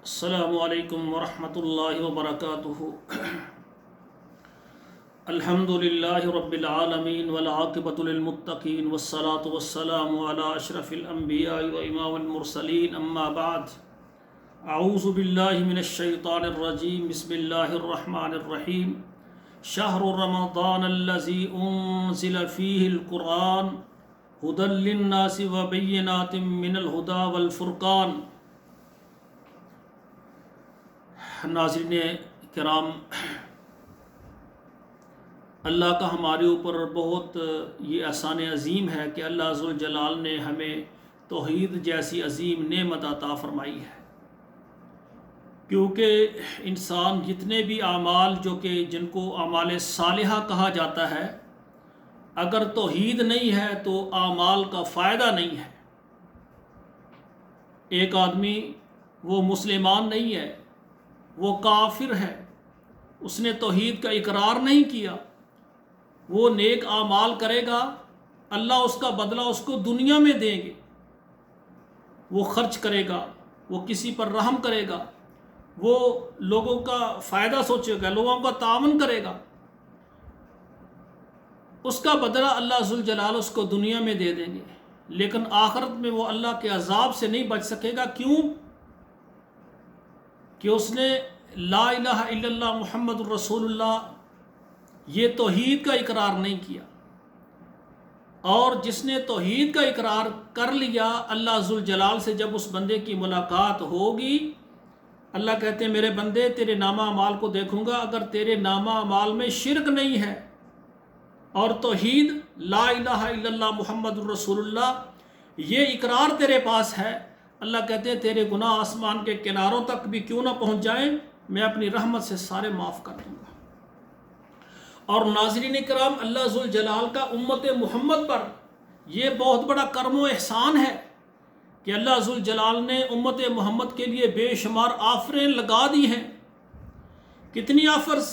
السلام علیکم ورحمۃ اللہ وبرکاتہ۔ الحمد للہ رب العالمین والعاقبۃ للمتقین والصلاة والسلام علی اشرف الانبیاء وامام المرسلین، اما بعد، اعوذ باللہ من الشیطان الرجیم، بسم اللہ الرحمن الرحیم۔ شہر رمضان الذی انزل فیہ القرآن ھدی للناس وبینات من الھدی والفرقان۔ ناظرین کرام، اللہ کا ہمارے اوپر بہت یہ احسان عظیم ہے کہ اللہ ذوالجلال نے ہمیں توحید جیسی عظیم نعمت عطا فرمائی ہے، کیونکہ انسان جتنے بھی اعمال جو کہ جن کو اعمال صالحہ کہا جاتا ہے، اگر توحید نہیں ہے تو اعمال کا فائدہ نہیں ہے۔ ایک آدمی وہ مسلمان نہیں ہے، وہ کافر ہے، اس نے توحید کا اقرار نہیں کیا، وہ نیک اعمال کرے گا، اللہ اس کا بدلہ اس کو دنیا میں دیں گے۔ وہ خرچ کرے گا، وہ کسی پر رحم کرے گا، وہ لوگوں کا فائدہ سوچے گا، لوگوں کا تعاون کرے گا، اس کا بدلہ اللہ ذوالجلال اس کو دنیا میں دے دیں گے، لیکن آخرت میں وہ اللہ کے عذاب سے نہیں بچ سکے گا۔ کیوں؟ کہ اس نے لا الہ الا اللہ محمد الرسول اللہ یہ توحید کا اقرار نہیں کیا، اور جس نے توحید کا اقرار کر لیا، اللہ ذوالجلال سے جب اس بندے کی ملاقات ہوگی، اللہ کہتے ہیں میرے بندے تیرے نامہ اعمال کو دیکھوں گا، اگر تیرے نامہ اعمال میں شرک نہیں ہے اور توحید لا الہ الا اللہ محمد الرسول اللہ یہ اقرار تیرے پاس ہے، اللہ کہتے ہیں تیرے گناہ آسمان کے کناروں تک بھی کیوں نہ پہنچ جائیں، میں اپنی رحمت سے سارے معاف کر دوں گا۔ اور ناظرین کرام، اللہ ذوالجلال کا امت محمد پر یہ بہت بڑا کرم و احسان ہے کہ اللہ ذوالجلال نے امت محمد کے لیے بے شمار آفریں لگا دی ہیں۔ کتنی آفرز؟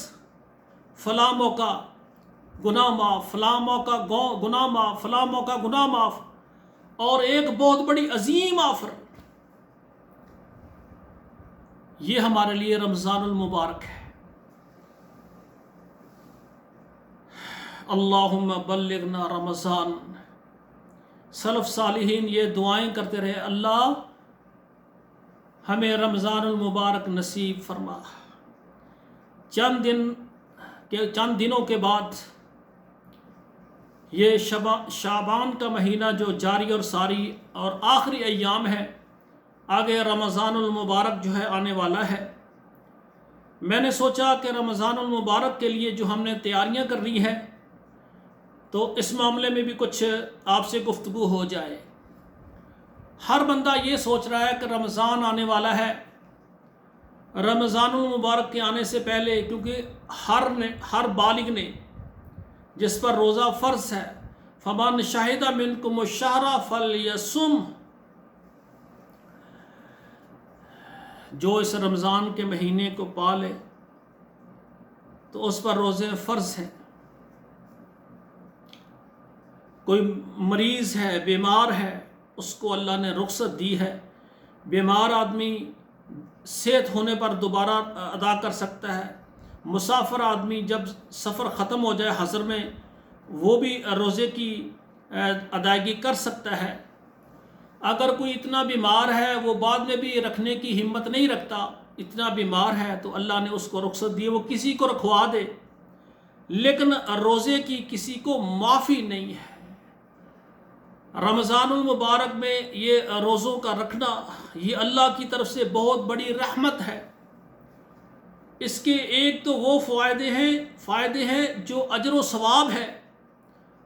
فلاں موقع گناہ معاف، فلاں موقع گناہ معاف، فلاں موقع گناہ معاف، اور ایک بہت بڑی عظیم آفر یہ ہمارے لیے رمضان المبارک ہے۔ اللہم بلغنا رمضان۔ سلف صالحین یہ دعائیں کرتے رہے، اللہ ہمیں رمضان المبارک نصیب فرما۔ چند دنوں کے بعد یہ شعبان کا مہینہ جو جاری اور ساری اور آخری ایام ہے، آگے رمضان المبارک جو ہے آنے والا ہے۔ میں نے سوچا کہ رمضان المبارک کے لیے جو ہم نے تیاریاں کر لی ہیں تو اس معاملے میں بھی کچھ آپ سے گفتگو ہو جائے۔ ہر بندہ یہ سوچ رہا ہے کہ رمضان آنے والا ہے، رمضان المبارک کے آنے سے پہلے، کیونکہ ہر بالغ نے جس پر روزہ فرض ہے، فمن شہد منکم الشہر فلیصم، جو اس رمضان کے مہینے کو پالے تو اس پر روزے فرض ہیں۔ کوئی مریض ہے، بیمار ہے، اس کو اللہ نے رخصت دی ہے۔ بیمار آدمی صحت ہونے پر دوبارہ ادا کر سکتا ہے۔ مسافر آدمی جب سفر ختم ہو جائے حضر میں، وہ بھی روزے کی ادائیگی کر سکتا ہے۔ اگر کوئی اتنا بیمار ہے وہ بعد میں بھی رکھنے کی ہمت نہیں رکھتا، اتنا بیمار ہے، تو اللہ نے اس کو رخصت دی، وہ کسی کو رکھوا دے، لیکن روزے کی کسی کو معافی نہیں ہے۔ رمضان المبارک میں یہ روزوں کا رکھنا یہ اللہ کی طرف سے بہت بڑی رحمت ہے۔ اس کے ایک تو وہ فائدے ہیں جو اجر و ثواب ہے،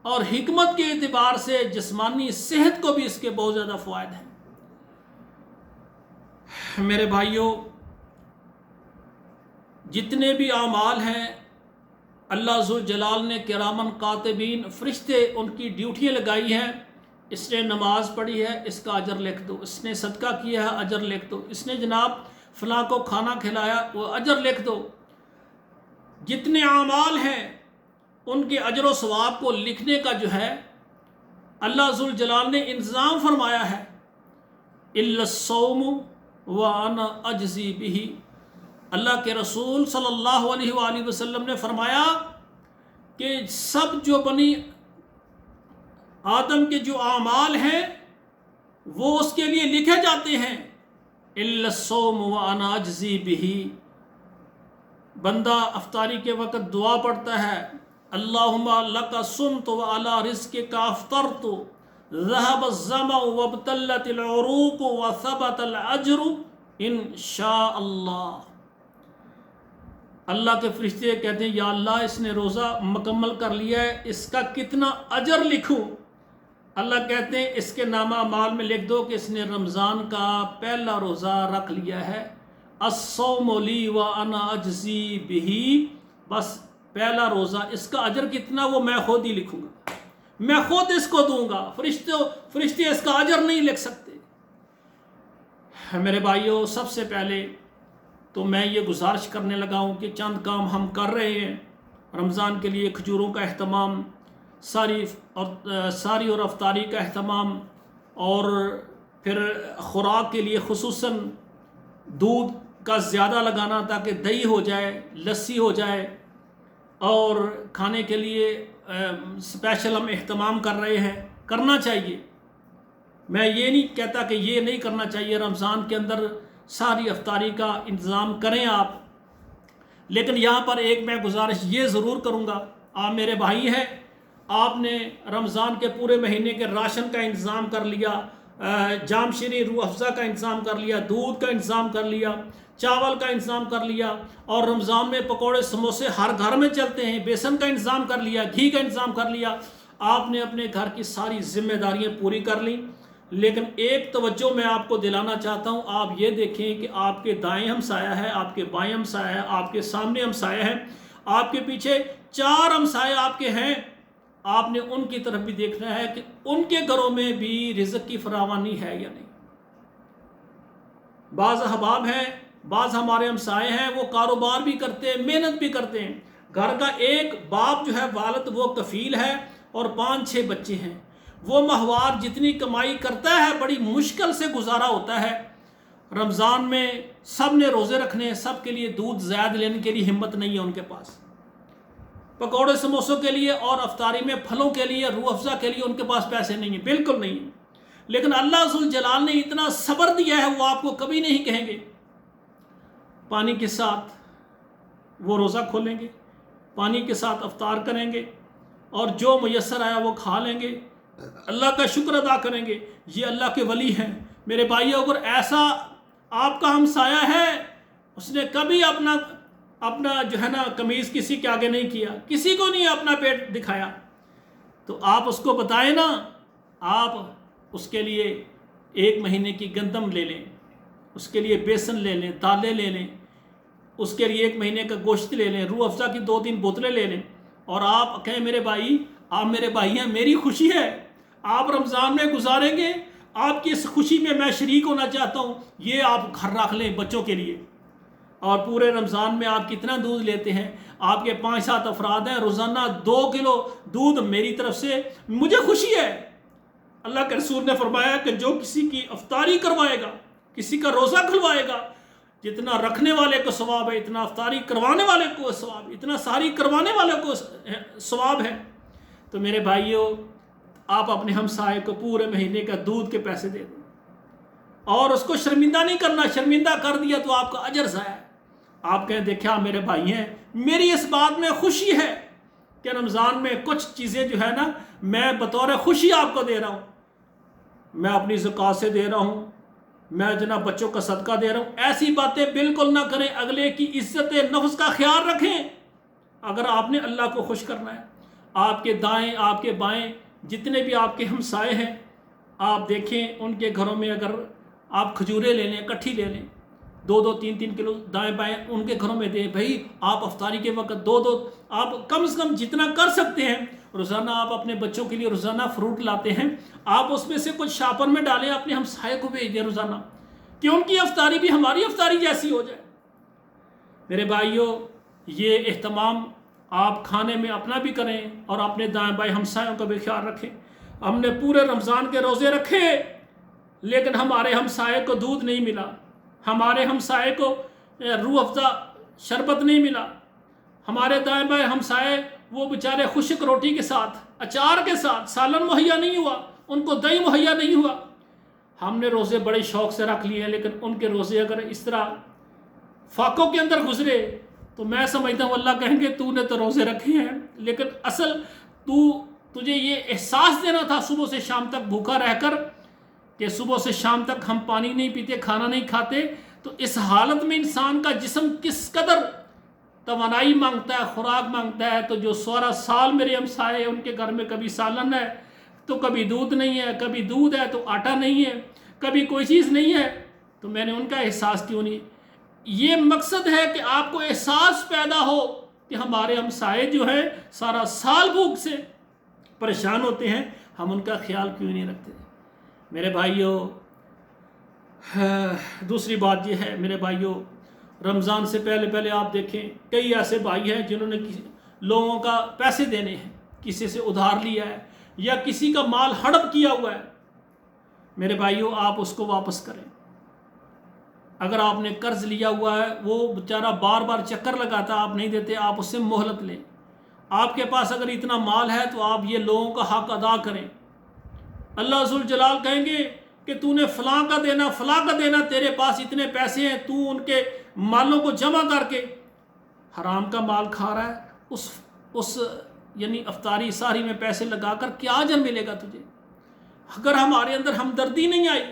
اور حکمت کے اعتبار سے جسمانی صحت کو بھی اس کے بہت زیادہ فوائد ہیں۔ میرے بھائیوں، جتنے بھی اعمال ہیں اللہ ذوالجلال نے کرامن کاتبین فرشتے ان کی ڈیوٹیاں لگائی ہیں۔ اس نے نماز پڑھی ہے، اس کا اجر لکھ دو، اس نے صدقہ کیا ہے، اجر لکھ دو، اس نے جناب فلاں کو کھانا کھلایا، وہ اجر لکھ دو۔ جتنے اعمال ہیں ان کے اجر و ثواب کو لکھنے کا جو ہے اللہ ذوالجلال نے انتظام فرمایا ہے۔ الا الصوم وأنا أجزي به۔ اللہ کے رسول صلی اللہ علیہ وآلہ وسلم نے فرمایا کہ سب جو بنی آدم کے جو اعمال ہیں وہ اس کے لیے لکھے جاتے ہیں، الا الصوم وانا اجزی به۔ بندہ افطاری کے وقت دعا پڑھتا ہے، اللہم لک صمت وعلی رزقک افطرت، ذهب الظمأ وابتلت العروق وثبت الاجر ان شاء اللہ۔ اللہ کے فرشتے کہتے ہیں یا اللہ اس نے روزہ مکمل کر لیا ہے، اس کا کتنا اجر لکھوں؟ اللہ کہتے ہیں اس کے نامہ اعمال میں لکھ دو کہ اس نے رمضان کا پہلا روزہ رکھ لیا ہے، الصوم لی وانا اجزی بہ۔ بس پہلا روزہ، اس کا اجر کتنا وہ میں خود ہی لکھوں گا، میں خود اس کو دوں گا، فرشتے اس کا اجر نہیں لکھ سکتے۔ میرے بھائیوں، سب سے پہلے تو میں یہ گزارش کرنے لگا ہوں کہ چند کام ہم کر رہے ہیں رمضان کے لیے: کھجوروں کا اہتمام، ساری اور افطاری کا اہتمام، اور پھر خوراک کے لیے خصوصاً دودھ کا زیادہ لگانا تاکہ دہی ہو جائے، لسی ہو جائے، اور کھانے کے لیے اسپیشل ہم اہتمام کر رہے ہیں، کرنا چاہیے۔ میں یہ نہیں کہتا کہ یہ نہیں کرنا چاہیے، رمضان کے اندر ساری افطاری کا انتظام کریں آپ، لیکن یہاں پر ایک میں گزارش یہ ضرور کروں گا، آپ میرے بھائی ہیں، آپ نے رمضان کے پورے مہینے کے راشن کا انتظام کر لیا، جام شیریں روح افزا کا انتظام کر لیا، دودھ کا انتظام کر لیا، چاول کا انتظام کر لیا، اور رمضان میں پکوڑے سموسے ہر گھر میں چلتے ہیں، بیسن کا انتظام کر لیا، گھی کا انتظام کر لیا، آپ نے اپنے گھر کی ساری ذمہ داریاں پوری کر لیں۔ لیکن ایک توجہ میں آپ کو دلانا چاہتا ہوں، آپ یہ دیکھیں کہ آپ کے دائیں ہمسایہ ہے، آپ کے بائیں ہمسایہ ہے، آپ کے سامنے ہمسایہ ہے، آپ کے پیچھے 4 ہمسایہ آپ کے ہیں، آپ نے ان کی طرف بھی دیکھنا ہے کہ ان کے گھروں میں بھی رزق کی فراوانی ہے یا نہیں۔ بعض احباب ہیں، بعض ہمارے ہمسائے ہیں، وہ کاروبار بھی کرتے ہیں، محنت بھی کرتے ہیں، گھر کا ایک باپ جو ہے والد وہ کفیل ہے اور 5-6 بچے ہیں، وہ ماہوار جتنی کمائی کرتا ہے بڑی مشکل سے گزارا ہوتا ہے۔ رمضان میں سب نے روزے رکھنے ہیں، سب کے لیے دودھ زیادہ لینے کے لیے ہمت نہیں ہے ان کے پاس، پکوڑے سموسوں کے لیے اور افطاری میں پھلوں کے لیے، روح افزا کے لیے ان کے پاس پیسے نہیں ہیں، بالکل نہیں ہیں۔ لیکن اللہ ذوالجلال نے اتنا صبر دیا ہے، وہ آپ کو کبھی نہیں کہیں گے پانی کے ساتھ وہ روزہ کھولیں گے، پانی کے ساتھ افطار کریں گے، اور جو میسر آیا وہ کھا لیں گے، اللہ کا شکر ادا کریں گے، یہ اللہ کے ولی ہیں۔ میرے بھائیو، اگر ایسا آپ کا ہمسایہ ہے، اس نے کبھی اپنا جو ہے نا قمیض کسی کے آگے نہیں کیا، کسی کو نہیں اپنا پیٹ دکھایا، تو آپ اس کو بتائیں نا، آپ اس کے لیے 1 مہینے کی گندم لے لیں، اس کے لیے بیسن لے لیں، دالیں لے لیں، اس کے لیے 1 مہینے کا گوشت لے لیں، روح افزا کی 2-3 بوتلیں لے لیں، اور آپ کہیں میرے بھائی، آپ میرے بھائی ہیں، میری خوشی ہے، آپ رمضان میں گزاریں گے، آپ کی اس خوشی میں شریک ہونا چاہتا ہوں، یہ آپ گھر رکھ لیں بچوں کے لیے۔ اور پورے رمضان میں آپ کتنا دودھ لیتے ہیں؟ آپ کے 5-7 افراد ہیں، روزانہ 2 کلو دودھ میری طرف سے مجھے خوشی ہے۔ اللہ کے رسول نے فرمایا کہ جو کسی کی افطاری کروائے گا، کسی کا روزہ کھلوائے گا، جتنا رکھنے والے کو ثواب ہے اتنا افطاری کروانے والے کو ثواب، اتنا ساری کروانے والے کو ثواب ہے۔ تو میرے بھائیوں، آپ اپنے ہمسائے کو پورے مہینے کا دودھ کے پیسے دے دیں، اور اس کو شرمندہ نہیں کرنا، شرمندہ کر دیا تو آپ کا اجر ضائع ہے۔ آپ کہیں دیکھا میرے بھائی ہیں، میری اس بات میں خوشی ہے کہ رمضان میں کچھ چیزیں جو ہے نا میں بطور خوشی آپ کو دے رہا ہوں، میں اپنی زکوٰۃ سے دے رہا ہوں، میں جناب بچوں کا صدقہ دے رہا ہوں۔ ایسی باتیں بالکل نہ کریں، اگلے کی عزت نفس کا خیال رکھیں۔ اگر آپ نے اللہ کو خوش کرنا ہے، آپ کے دائیں آپ کے بائیں جتنے بھی آپ کے ہمسائے ہیں، آپ دیکھیں ان کے گھروں میں اگر آپ کھجوریں لے لیں، کٹھی لے لیں، 2-2 3-3 کلو دائیں بائیں ان کے گھروں میں دیں۔ بھائی آپ افطاری کے وقت 2 آپ کم سے کم جتنا کر سکتے ہیں، روزانہ آپ اپنے بچوں کے لیے روزانہ فروٹ لاتے ہیں، آپ اس میں سے کچھ شاپر میں ڈالیں، اپنے ہمسائے کو بھیج دیں روزانہ، کہ ان کی افطاری بھی ہماری افطاری جیسی ہو جائے۔ میرے بھائیوں، یہ اہتمام آپ کھانے میں اپنا بھی کریں اور اپنے دائیں بائیں ہمسایوں کا بھی خیال رکھیں۔ ہم نے پورے رمضان کے روزے رکھے، لیکن ہمارے ہمسائے کو دودھ نہیں ملا، ہمارے ہمسائے کو روح افزا شربت نہیں ملا، ہمارے دائیں بائیں ہمسائے وہ بیچارے خشک روٹی کے ساتھ اچار کے ساتھ سالن مہیا نہیں ہوا، ان کو دہی مہیا نہیں ہوا۔ ہم نے روزے بڑے شوق سے رکھ لیے ہیں، لیکن ان کے روزے اگر اس طرح فاقوں کے اندر گزرے تو میں سمجھتا ہوں اللہ کہیں گے تو نے تو روزے رکھے ہیں، لیکن اصل تجھے یہ احساس دینا تھا صبح سے شام تک بھوکا رہ کر کہ صبح سے شام تک ہم پانی نہیں پیتے، کھانا نہیں کھاتے، تو اس حالت میں انسان کا جسم کس قدر توانائی مانگتا ہے، خوراک مانگتا ہے۔ تو جو سارا سال میرے ہمسائے ہیں ان کے گھر میں کبھی سالن ہے تو کبھی دودھ نہیں ہے، کبھی دودھ ہے تو آٹا نہیں ہے، کبھی کوئی چیز نہیں ہے، تو میں نے ان کا احساس کیوں نہیں۔ یہ مقصد ہے کہ آپ کو احساس پیدا ہو کہ ہمارے ہمسائے جو ہیں سارا سال بھوک سے پریشان ہوتے ہیں، ہم ان کا خیال کیوں نہیں رکھتے۔ میرے بھائیوں، دوسری بات یہ ہے میرے بھائیوں، رمضان سے پہلے پہلے آپ دیکھیں کئی ایسے بھائی ہیں جنہوں نے لوگوں کا پیسے دینے ہیں، کسی سے ادھار لیا ہے یا کسی کا مال ہڑپ کیا ہوا ہے، میرے بھائیوں آپ اس کو واپس کریں۔ اگر آپ نے قرض لیا ہوا ہے، وہ بیچارہ بار بار چکر لگاتا، آپ نہیں دیتے، آپ اس سے مہلت لیں۔ آپ کے پاس اگر اتنا مال ہے تو آپ یہ لوگوں کا حق ادا کریں۔ اللہ ذوالجلال کہیں گے کہ تو نے فلاں کا دینا، فلاں کا دینا، تیرے پاس اتنے پیسے ہیں، تو ان کے مالوں کو جمع کر کے حرام کا مال کھا رہا ہے، اس یعنی افطاری ساری میں پیسے لگا کر کیا اجر ملے گا تجھے؟ اگر ہمارے اندر ہمدردی نہیں آئی۔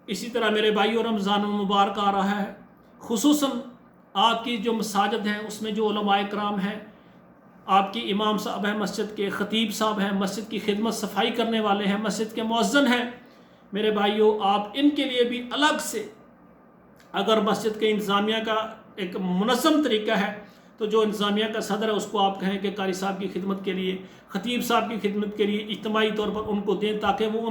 اسی طرح میرے بھائیو رمضان المبارک آ رہا ہے، خصوصاً آپ کی جو مساجد ہیں اس میں جو علماء کرام ہیں، آپ کی امام صاحب ہیں مسجد کے، خطیب صاحب ہیں مسجد کی خدمت صفائی کرنے والے ہیں، مسجد کے مؤذن ہیں، میرے بھائیو آپ ان کے لیے بھی الگ سے اگر مسجد کے انتظامیہ کا ایک منظم طریقہ ہے تو جو انتظامیہ کا صدر ہے اس کو آپ کہیں کہ قاری صاحب کی خدمت کے لیے، خطیب صاحب کی خدمت کے لیے اجتماعی طور پر ان کو دیں، تاکہ وہ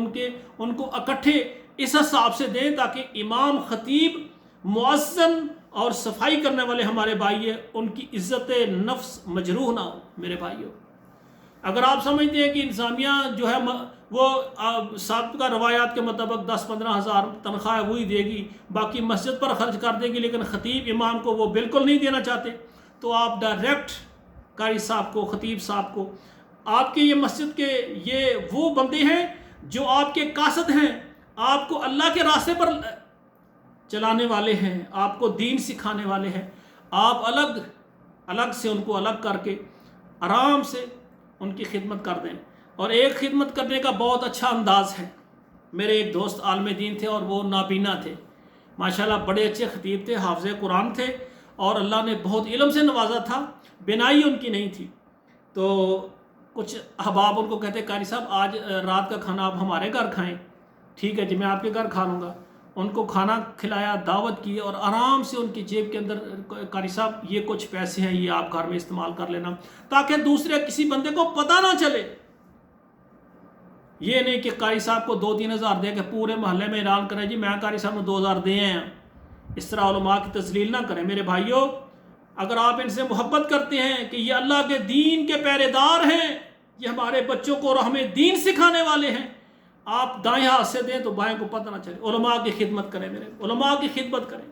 ان کو اکٹھے اس حساب سے دیں تاکہ امام، خطیب، مؤذن اور صفائی کرنے والے ہمارے بھائی ہیں ان کی عزت نفس مجروح نہ ہو۔ میرے بھائیوں، اگر آپ سمجھتے ہیں کہ انتظامیہ جو ہے وہ سابقہ روایات کے مطابق 10-15 ہزار تنخواہ وہی دے گی، باقی مسجد پر خرچ کر دے گی، لیکن خطیب امام کو وہ بالکل نہیں دینا چاہتے، تو آپ ڈائریکٹ قاری صاحب کو، خطیب صاحب کو، آپ کے یہ مسجد کے یہ وہ بندے ہیں جو آپ کے قاصد ہیں، آپ کو اللہ کے راستے پر چلانے والے ہیں، آپ کو دین سکھانے والے ہیں، آپ الگ سے ان کو الگ کر کے آرام سے ان کی خدمت کر دیں۔ اور ایک خدمت کرنے کا بہت اچھا انداز ہے، میرے ایک دوست عالم دین تھے اور وہ نابینا تھے، ماشاءاللہ بڑے اچھے خطیب تھے، حافظ قرآن تھے، اور اللہ نے بہت علم سے نوازا تھا، بینائی ان کی نہیں تھی۔ تو کچھ احباب ان کو کہتے قاری صاحب آج رات کا کھانا آپ ہمارے گھر کھائیں۔ ٹھیک ہے جی، میں آپ کے گھر کھا لوں گا۔ ان کو کھانا کھلایا، دعوت کی، اور آرام سے ان کی جیب کے اندر قاری صاحب یہ کچھ پیسے ہیں، یہ آپ گھر میں استعمال کر لینا، تاکہ دوسرے کسی بندے کو پتہ نہ چلے۔ یہ نہیں کہ قاری صاحب کو 2-3 ہزار دے کے پورے محلے میں اعلان کریں جی میں قاری صاحب نے 2000 دیے ہیں، اس طرح علماء کی تذلیل نہ کریں۔ میرے بھائیوں، اگر آپ ان سے محبت کرتے ہیں کہ یہ اللہ کے دین کے پہرے دار ہیں، یہ ہمارے بچوں کو اور ہمیں دین سکھانے والے ہیں، آپ دائیں ہاتھ سے دیں تو بائیں کو پتہ نہ چلے۔ علماء کی خدمت کریں، میرے علماء کی خدمت کریں۔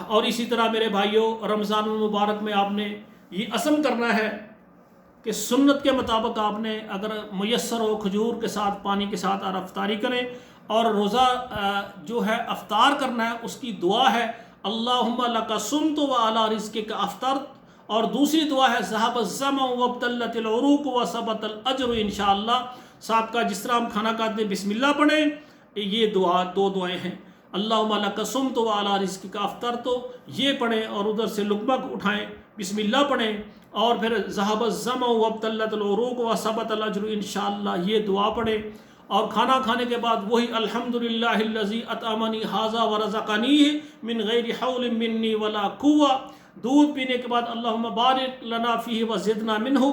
اور اسی طرح میرے بھائیوں، رمضان المبارک میں آپ نے یہ عزم کرنا ہے کہ سنت کے مطابق آپ نے اگر میسر ہو کھجور کے ساتھ، پانی کے ساتھ اور افطاری کریں، اور روزہ جو ہے افطار کرنا ہے اس کی دعا ہے اللہم لک صمت وعلی رزقک افطرت، اور دوسری دعا ہے ذہب الظمأ وابتلت العروق وثبت الاجر انشاءاللہ۔ صاحب کا جس طرح ہم کھانا کھاتے ہیں بسم اللہ پڑھیں، یہ دو دعائیں ہیں، اللہم لک صمت وعلی رزقک افطرت یہ پڑھیں، اور ادھر سے لقمہ اٹھائیں، بسم اللہ پڑھیں، اور پھر ذہب الظمأ وابتلت العروق وثبت الاجر انشاءاللہ یہ دعا پڑھیں، اور کھانا کھانے کے بعد وہی الحمدللہ الذی اطعمنی ھذا ورزقنیہ من غیر حول منی ولا قوہ، دودھ پینے کے بعد اللہم بارک لنا فیہ وزدنا منہ۔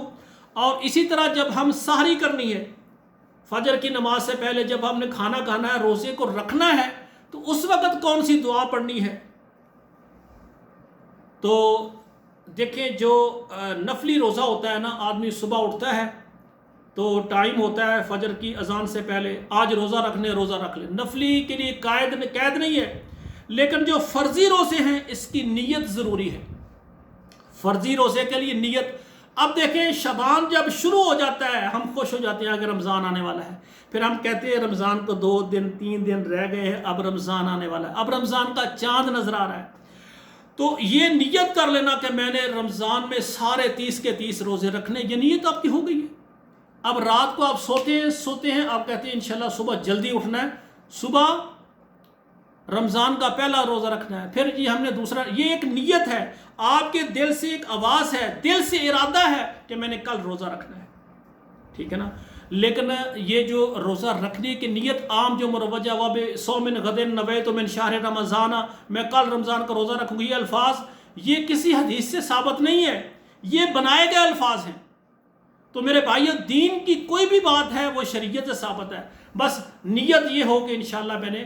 اور اسی طرح جب ہم سحری کرنی ہے، فجر کی نماز سے پہلے جب ہم نے کھانا کھانا ہے، روزے کو رکھنا ہے، تو اس وقت کون سی دعا پڑھنی ہے؟ تو دیکھیں جو نفلی روزہ ہوتا ہے نا، آدمی صبح اٹھتا ہے تو ٹائم ہوتا ہے فجر کی اذان سے پہلے، آج روزہ رکھنے روزہ رکھ لیں، نفلی کے لیے قید نہیں ہے، لیکن جو فرضی روزے ہیں اس کی نیت ضروری ہے۔ فرضی روزے کے لیے نیت، اب دیکھیں شعبان جب شروع ہو جاتا ہے ہم خوش ہو جاتے ہیں، اگر رمضان آنے والا ہے، پھر ہم کہتے ہیں رمضان کو 2 دن 3 دن رہ گئے ہیں، اب رمضان آنے والا ہے، اب رمضان کا چاند نظر آ رہا ہے، تو یہ نیت کر لینا کہ میں نے رمضان میں سارے 30 کے 30 روزے رکھنے، یہ نیت آپ کی ہو گئی ہے۔ اب رات کو آپ سوتے ہیں، آپ کہتے ہیں انشاءاللہ صبح جلدی اٹھنا ہے، صبح رمضان کا پہلا روزہ رکھنا ہے، پھر جی ہم نے دوسرا، یہ ایک نیت ہے، آپ کے دل سے ایک آواز ہے، دل سے ارادہ ہے کہ میں نے کل روزہ رکھنا ہے، ٹھیک ہے نا۔ لیکن یہ جو روزہ رکھنے کی نیت عام جو مروجہ وَبِصَوْمٍ غَدٍ نَوَيْتُ مِنْ شَهْرِ رمضان، میں کل رمضان کا روزہ رکھوں گی، یہ الفاظ یہ کسی حدیث سے ثابت نہیں ہے، یہ بنائے گئے الفاظ ہیں۔ تو میرے بھائیو، دین کی کوئی بھی بات ہے وہ شریعت سے ثابت ہے، بس نیت یہ ہو کہ انشاءاللہ میں نے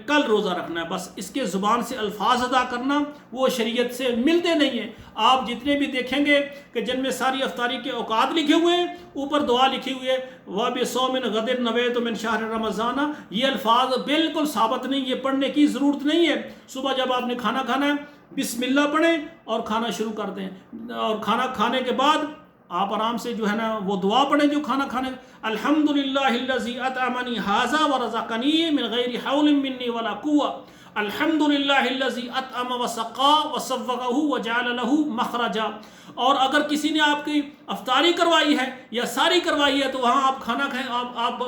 کل روزہ رکھنا ہے، بس اس کے زبان سے الفاظ ادا کرنا وہ شریعت سے ملتے نہیں ہیں۔ آپ جتنے بھی دیکھیں گے کہ جن میں ساری افطاری کے اوقات لکھے ہوئے ہیں، اوپر دعا لکھی ہوئی ہے وَبِصَوْمٍ غَدٍ نَوَيْتُ مِنْ شَهْرِ رمضان، یہ الفاظ بالکل ثابت نہیں، یہ پڑھنے کی ضرورت نہیں ہے۔ صبح جب آپ نے کھانا کھانا ہے بسم اللہ پڑھیں اور کھانا شروع کر دیں، اور کھانا کھانے کے بعد آپ آرام سے جو ہے نا وہ دعا پڑھیں جو کھانا کھانے، الحمدللہ الذی اطعمنی ھذا ورزقنی من غیر حول منی ولا قوة، الحمدللہ الذی اطعم وسقا وصوغہ وجعل لہ مخرجا۔ اور اگر کسی نے آپ کی افطاری کروائی ہے یا ساری کروائی ہے تو وہاں آپ کھانا کھائیں، آپ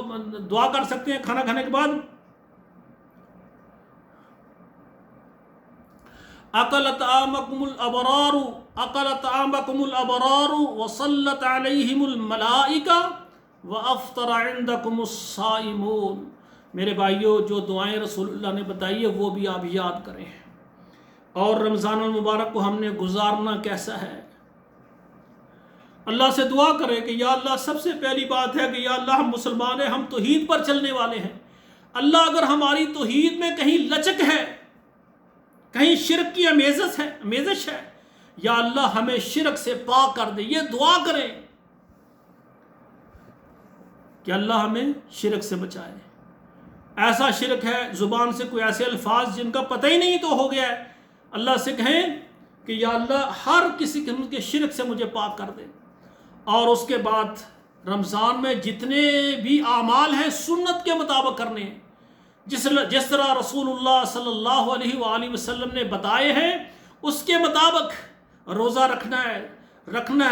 دعا کر سکتے ہیں کھانا کھانے کے بعد، اکل طعامکم الابرار اکل طعامکم الابرار وصلت علیہم الملائکہ وافطر عندکم الصائمون۔ میرے بھائیو، جو دعائیں رسول اللہ نے بتائی ہے وہ بھی آپ یاد کریں، اور رمضان المبارک کو ہم نے گزارنا کیسا ہے، اللہ سے دعا کریں کہ یا اللہ، سب سے پہلی بات ہے کہ یا اللہ ہم مسلمان ہیں، ہم توحید پر چلنے والے ہیں، اللہ اگر ہماری توحید میں کہیں لچک ہے، کہیں شرک کی آمیزش ہے، یا اللہ ہمیں شرک سے پاک کر دے، یہ دعا کریں کہ اللہ ہمیں شرک سے بچائے۔ ایسا شرک ہے، زبان سے کوئی ایسے الفاظ جن کا پتہ ہی نہیں تو ہو گیا ہے، اللہ سے کہیں کہ یا اللہ ہر کسی قسم کے شرک سے مجھے پاک کر دے۔ اور اس کے بعد رمضان میں جتنے بھی اعمال ہیں سنت کے مطابق کرنے ہیں، جس طرح رسول اللہ صلی اللہ علیہ وآلہ وسلم نے بتائے ہیں اس کے مطابق روزہ رکھنا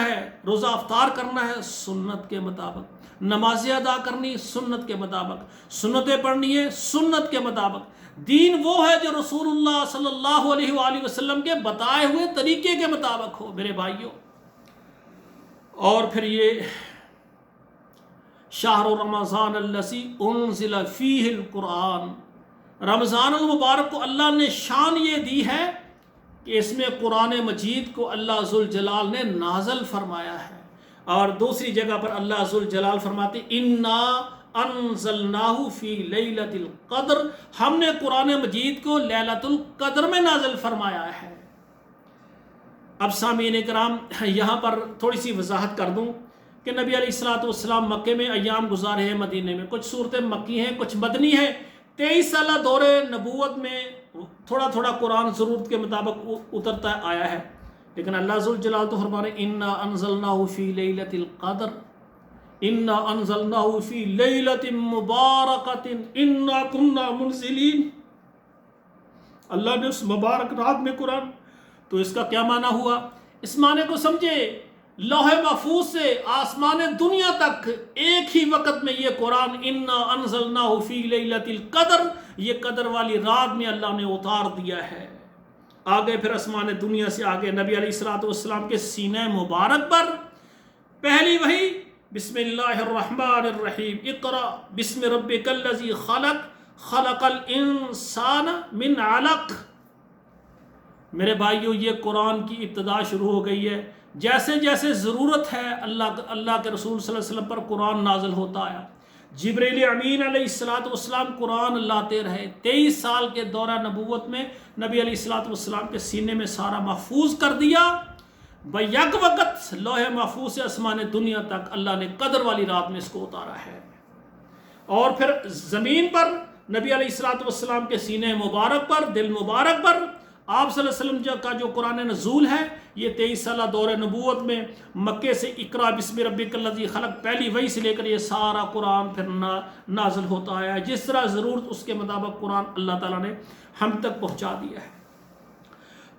ہے، روزہ افطار کرنا ہے سنت کے مطابق، نمازیں ادا کرنی سنت کے مطابق، سنتیں پڑھنی ہے سنت کے مطابق۔ دین وہ ہے جو رسول اللہ صلی اللہ علیہ وآلہ وسلم کے بتائے ہوئے طریقے کے مطابق ہو میرے بھائیوں۔ اور پھر یہ شہر رمضان الذی انزل فیہ القرآن، رمضان المبارک کو اللہ نے شان یہ دی ہے کہ اس میں قرآن مجید کو اللہ ذوالجلال نے نازل فرمایا ہے، اور دوسری جگہ پر اللہ ذوالجلال فرماتے انا انزلناہ فی لیلۃ القدر، ہم نے قرآن مجید کو لیلۃ القدر میں نازل فرمایا ہے۔ اب سامعین کرام، یہاں پر تھوڑی سی وضاحت کر دوں کہ نبی علیہ الصلوۃ والسلام مکے میں ایام گزارے ہیں، مدینے میں کچھ صورتیں مکی ہیں کچھ مدنی ہیں۔ 23 سالہ دور نبوت میں تھوڑا تھوڑا قرآن ضرورت کے مطابق اترتا آیا ہے، لیکن اللہ ذوالجلال تو فرما رہے انا انزلناہ فی لیلۃ القدر، انا انزلناہ فی لیلۃ مبارکۃ انا کنا منزلین۔ اللہ نے اس مبارک رات میں قرآن، تو اس کا کیا معنی ہوا؟ اس معنی کو سمجھے، لوح محفوظ سے آسمان دنیا تک ایک ہی وقت میں یہ قرآن انا انزلناہ فی لیلۃ القدر، یہ قدر والی رات میں اللہ نے اتار دیا ہے۔ آگے پھر آسمان دنیا سے آگے نبی علیہ الصلوۃ والسلام کے سینہ مبارک پر پہلی وحی بسم اللہ الرحمن الرحیم، اقرأ بسم ربک الذی خلق خلق الانسان من علق۔ میرے بھائیو، یہ قرآن کی ابتدا شروع ہو گئی ہے، جیسے جیسے ضرورت ہے اللہ کے رسول صلی اللہ علیہ وسلم پر قرآن نازل ہوتا آیا، جبریل امین علیہ السلام قرآن لاتے رہے۔ 23 سال کے دورہ نبوت میں نبی علیہ السلام کے سینے میں سارا محفوظ کر دیا۔ بیک وقت لوح محفوظ سے آسمان دنیا تک اللہ نے قدر والی رات میں اس کو اتارا ہے۔ اور پھر زمین پر نبی علیہ الصلوۃ والسلام کے سینے مبارک پر، دل مبارک پر آپ صلی اللہ علیہ وسلم کا جو قرآن نزول ہے، یہ 23 سالہ دور نبوت میں مکے سے اقرا بسم ربک الذی خلق پہلی وحی سے لے کر یہ سارا قرآن پھر نازل ہوتا آیا ہے۔ جس طرح ضرورت اس کے مطابق قرآن اللہ تعالیٰ نے ہم تک پہنچا دیا ہے۔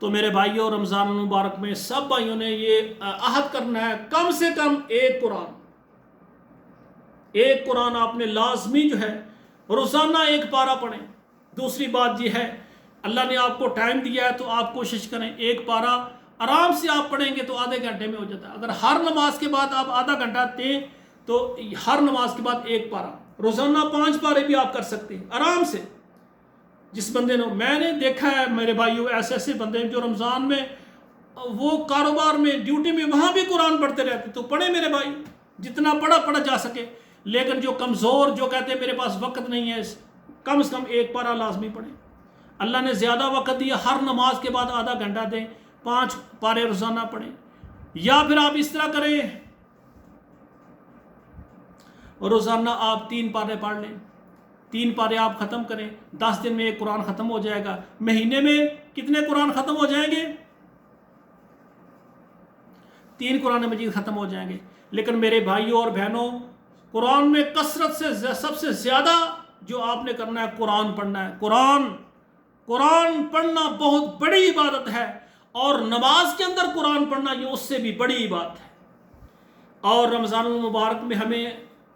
تو میرے بھائیوں، رمضان المبارک میں سب بھائیوں نے یہ عہد کرنا ہے، کم سے کم ایک قرآن آپ نے لازمی جو ہے روزانہ ایک پارہ پڑھیں۔ دوسری بات یہ ہے، اللہ نے آپ کو ٹائم دیا ہے تو آپ کوشش کریں ایک پارہ آرام سے آپ پڑھیں گے تو آدھے گھنٹے میں ہو جاتا ہے۔ اگر ہر نماز کے بعد آپ آدھا گھنٹہ دیں تو ہر نماز کے بعد ایک پارہ، روزانہ 5 پارے بھی آپ کر سکتے ہیں آرام سے۔ جس بندے نے، میں نے دیکھا ہے میرے بھائیوں، ایسے بندے جو رمضان میں وہ کاروبار میں ڈیوٹی میں وہاں بھی قرآن پڑھتے رہتے، تو پڑھیں میرے بھائی، جتنا پڑھا جا سکے۔ لیکن جو کمزور، جو کہتے ہیں میرے پاس وقت نہیں ہے، کم سے کم ایک پارہ لازمی پڑھیں۔ اللہ نے زیادہ وقت دیا، ہر نماز کے بعد آدھا گھنٹہ دیں، 5 پارے روزانہ پڑھیں۔ یا پھر آپ اس طرح کریں، روزانہ آپ 3 پارے پڑھ لیں، 3 پارے آپ ختم کریں، 10 دن میں ایک قرآن ختم ہو جائے گا۔ مہینے میں کتنے قرآن ختم ہو جائیں گے؟ 3 قرآن مجید ختم ہو جائیں گے۔ لیکن میرے بھائیوں اور بہنوں، قرآن میں کثرت سے سب سے زیادہ جو آپ نے کرنا ہے قرآن پڑھنا ہے۔ قرآن پڑھنا بہت بڑی عبادت ہے، اور نماز کے اندر قرآن پڑھنا یہ اس سے بھی بڑی عبادت ہے۔ اور رمضان المبارک میں ہمیں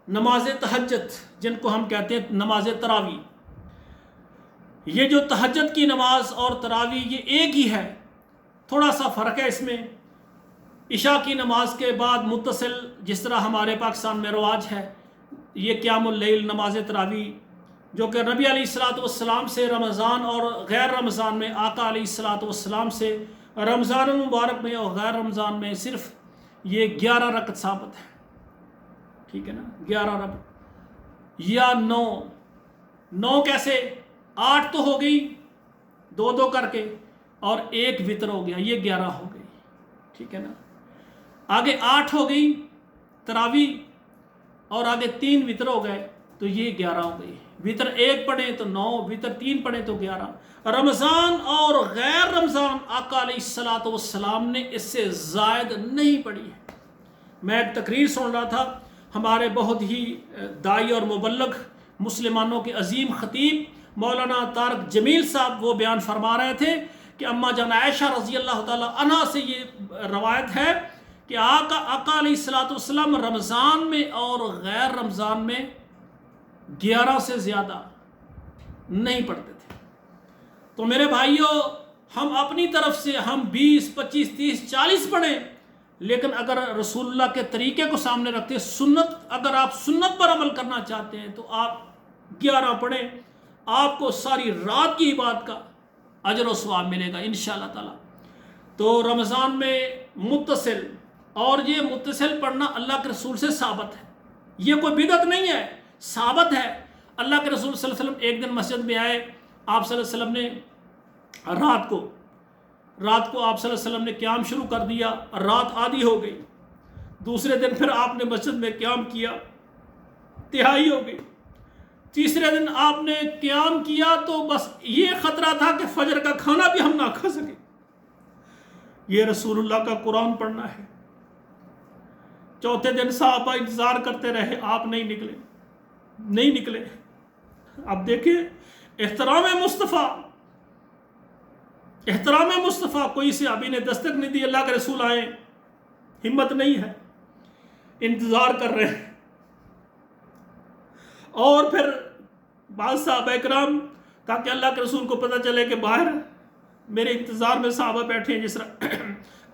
نماز تہجد، جن کو ہم کہتے ہیں نماز تراویح، یہ جو تہجد کی نماز اور تراویح یہ ایک ہی ہے، تھوڑا سا فرق ہے اس میں۔ عشاء کی نماز کے بعد متصل، جس طرح ہمارے پاکستان میں رواج ہے، یہ قیام اللیل نماز تراویح، جو کہ نبی علیہ الصلوۃ والسلام سے رمضان اور غیر رمضان میں، آقا علیہ الصلوۃ والسلام سے رمضان المبارک میں اور غیر رمضان میں صرف یہ 11 رکعت ثابت ہے، ٹھیک ہے نا، 11 رکعت یا 9 کیسے؟ 8 تو ہو گئی 2 کر کے، اور 1 وتر ہو گیا، یہ 11 ہو گئی، ٹھیک ہے نا۔ آگے 8 ہو گئی تراویح، اور آگے 3 وتر ہو گئے تو یہ 11 ہو گئی۔ وتر 1 پڑھیں تو 9، وتر 3 پڑھیں تو 11۔ رمضان اور غیر رمضان آقا علیہ الصلوۃ والسلام نے اس سے زائد نہیں پڑھی ہے۔ میں ایک تقریر سن رہا تھا، ہمارے بہت ہی داعی اور مبلغ مسلمانوں کے عظیم خطیب مولانا طارق جمیل صاحب، وہ بیان فرما رہے تھے کہ اماں جان عائشہ رضی اللہ تعالیٰ عنہا سے یہ روایت ہے کہ آقا علیہ الصلوۃ والسلام رمضان میں اور غیر رمضان میں 11 سے زیادہ نہیں پڑھتے تھے۔ تو میرے بھائیوں، ہم اپنی طرف سے ہم 20، 25، 30، 40 پڑھیں، لیکن اگر رسول اللہ کے طریقے کو سامنے رکھتے ہیں، سنت، اگر آپ سنت پر عمل کرنا چاہتے ہیں تو آپ 11 پڑھیں، آپ کو ساری رات کی عبادت کا اجر و ثواب ملے گا انشاءاللہ تعالی۔ تو رمضان میں متصل، اور یہ متصل پڑھنا اللہ کے رسول سے ثابت ہے، یہ کوئی بدعت نہیں ہے، ثابت ہے۔ اللہ کے رسول صلی اللہ علیہ وسلم ایک دن مسجد میں آئے، آپ صلی اللہ علیہ وسلم نے رات کو آپ صلی اللہ علیہ وسلم نے قیام شروع کر دیا، رات آدھی ہو گئی۔ دوسرے دن پھر آپ نے مسجد میں قیام کیا، تہائی ہو گئی۔ تیسرے دن آپ نے قیام کیا تو بس یہ خطرہ تھا کہ فجر کا کھانا بھی ہم نہ کھا سکیں۔ یہ رسول اللہ کا قرآن پڑھنا ہے۔ چوتھے دن صحابہ انتظار کرتے رہے، آپ نہیں نکلے۔ اب دیکھیں، احترام مصطفیٰ، کوئی صحابی نے دستک نہیں دی، اللہ کے رسول آئے، ہمت نہیں ہے، انتظار کر رہے ہیں۔ اور پھر بعض صحابہ کرام، تاکہ اللہ کے رسول کو پتہ چلے کہ باہر میرے انتظار میں صحابہ بیٹھے ہیں، جس طرح